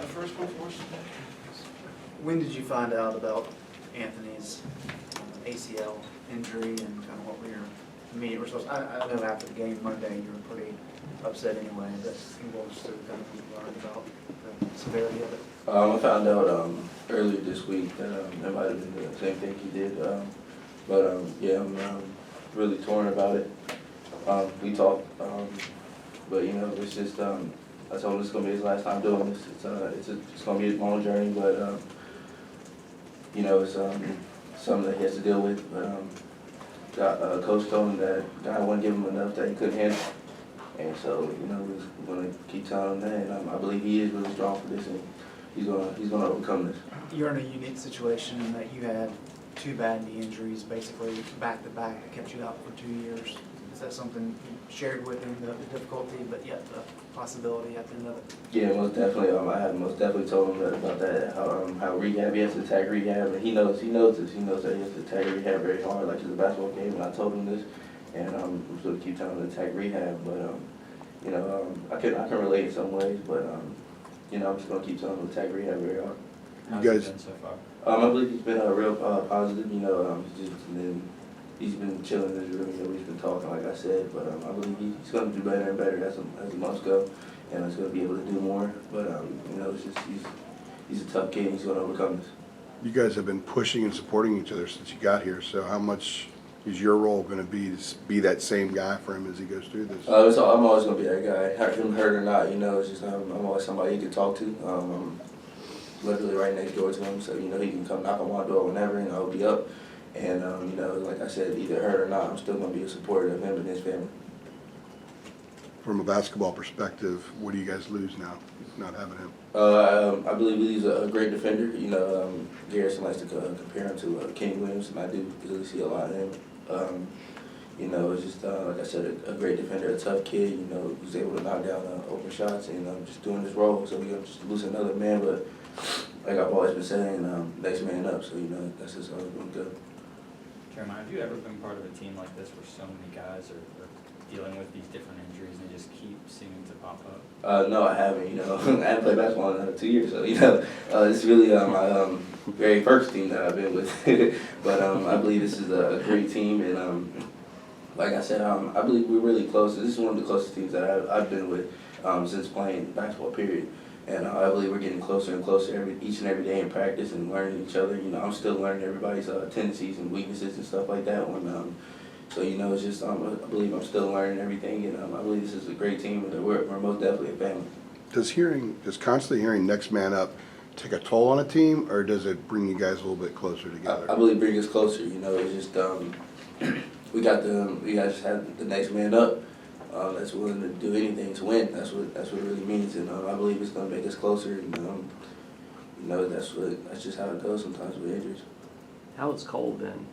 have the first one for us? When did you find out about Anthony's ACL injury and kind of what were your immediate response? I know after the game Monday you were pretty upset anyway, but can you walk us through kind of what you learned about the severity of it? I found out earlier this week that it might have been the same thing he did, yeah, I'm really torn about it. We talked, but you know, it's just I told him it's gonna be his last time doing this. It's gonna be a long journey, but you know, it's something that he has to deal with. But coach told him that God wouldn't give him enough that he couldn't handle, and so you know we're gonna keep telling him that. And I believe he is really strong for this, and he's gonna overcome this. You're in a unique situation in that you had 2 bad knee injuries basically back to back that kept you out for 2 years. Is that something you shared with him, the difficulty, but yet the possibility at the end of it? Yeah, most definitely. I have most definitely told him about that. How rehab, he has to attack rehab, and he knows this. He knows that he has to attack rehab very hard, like it's a basketball game. And I told him this, and I'm going to keep telling him to attack rehab. But you know, I can relate in some ways, but you know, I'm just going to keep telling him to attack rehab very hard. How's it been so far? I believe he's been real positive. You know, he's been chilling in his room. You know, we've been talking, like I said. But I believe he's going to do better and better as the months go, and he's going to be able to do more. But you know, it's just he's a tough kid. And he's going to overcome this. You guys have been pushing and supporting each other since you got here. So how much is your role going to be that same guy for him as he goes through this? I'm always going to be that guy, him hurt or not. You know, it's just I'm always somebody you can talk to. I'm literally right next door to him, so you know he can come knock on my door whenever, and I'll be up. And you know, like I said, either hurt or not, I'm still going to be a supporter of him and his family. From a basketball perspective, what do you guys lose now, not having him? I believe he's a great defender. You know, Garrison likes to compare him to Kenny Williams, and I do really see a lot of him. You know, it's just, like I said, a great defender, a tough kid, you know, who's able to knock down open shots and just doing his role. So we're just lose another man, but like I've always been saying, next man up. So, you know, that's just always been good. Jeremiah, have you ever been part of a team like this where so many guys are dealing with these different injuries and they just keep seeming to pop up? No, I haven't. You know, I haven't played basketball in 2 years, so you know, it's really my very first team that I've been with. But I believe this is a great team, and like I said, I believe we're really close. This is one of the closest teams that I've been with since playing basketball. Period. And I believe we're getting closer and closer each and every day in practice and learning each other. You know, I'm still learning everybody's tendencies and weaknesses and stuff like that. So, you know, it's just, I believe I'm still learning everything, and I believe this is a great team, and we're most definitely a family. Does constantly hearing next man up take a toll on a team, or does it bring you guys a little bit closer together? I believe bring us closer. You know, it's just, we guys have the next man up. That's willing to do anything to win. That's what it really means, and I believe it's going to make us closer. And you know, that's just how it goes sometimes with injuries. How has Cole been?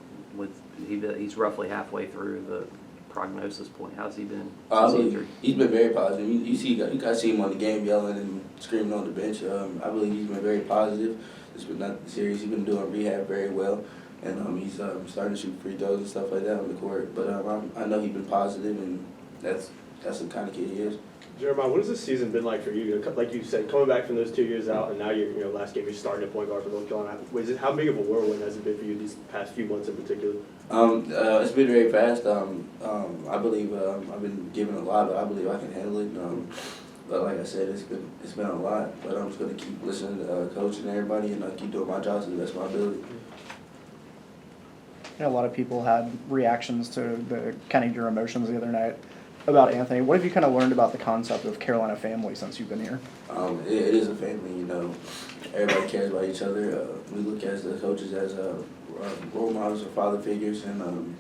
He's roughly halfway through the prognosis point. How's he been since injury? He's been very positive. You guys see him on the game yelling and screaming on the bench. I believe he's been very positive. It's been not serious. He's been doing rehab very well, and he's starting to shoot free throws and stuff like that on the court. But I know he's been positive, and that's the kind of kid he is. Jeremiah, what has this season been like for you? Like you said, coming back from those 2 years out, and now last game you're starting at point guard for North Carolina. How big of a whirlwind has it been for you these past few months in particular? It's been very fast. I believe I've been given a lot, but I believe I can handle it. But like I said, it's been a lot. But I'm just going to keep listening to coach and everybody, and keep doing my job to the best of my ability. A lot of people had reactions to the kind of your emotions the other night about Anthony. What have you kind of learned about the concept of Carolina family since you've been here? It is a family, you know. Everybody cares about each other. We look at the coaches as role models or father figures, and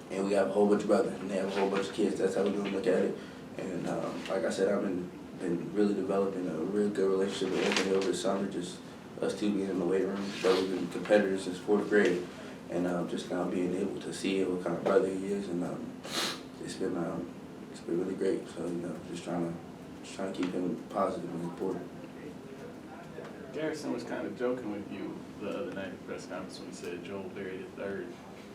we have a whole bunch of brothers, and they have a whole bunch of kids. That's how we're going to look at it. And like I said, I've been really developing a real good relationship with Anthony over the summer, just us two being in the weight room. But we've been competitors since 4th grade, and just now being able to see what kind of brother he is, and it's been really great. So, you know, just trying to keep him positive and important. Garrison was kind of joking with you the other night at the press conference when he said Joel buried a third.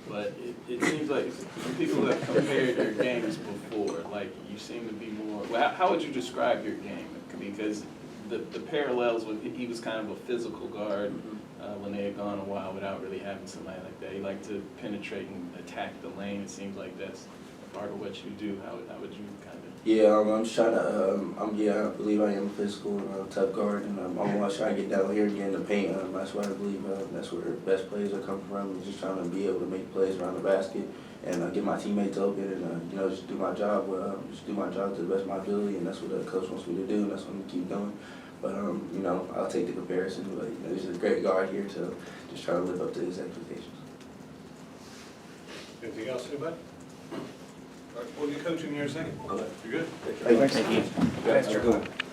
But it seems like when people have compared your games before, like you seem to be more. Well, how would you describe your game? Because the parallels with, he was kind of a physical guard when they had gone a while without really having somebody like that. He liked to penetrate and attack the lane. It seems like that's part of what you do. How would you kind of? Yeah, I'm just trying to, I believe I am a physical and tough guard, and I'm always trying to get down here and get in the paint. That's why I believe that's where the best plays are coming from, is just trying to be able to make plays around the basket and get my teammates open and, just do my job, just do my job to the best of my ability, and that's what the coach wants me to do, and that's what I'm going to keep doing. But, I'll take the comparison, but, this is a great guard here, so just try to live up to his expectations. Anything else, anybody? All right, we'll get coaching here in a second. Okay. You good? Thank you. Thank you. Guys, have a good one.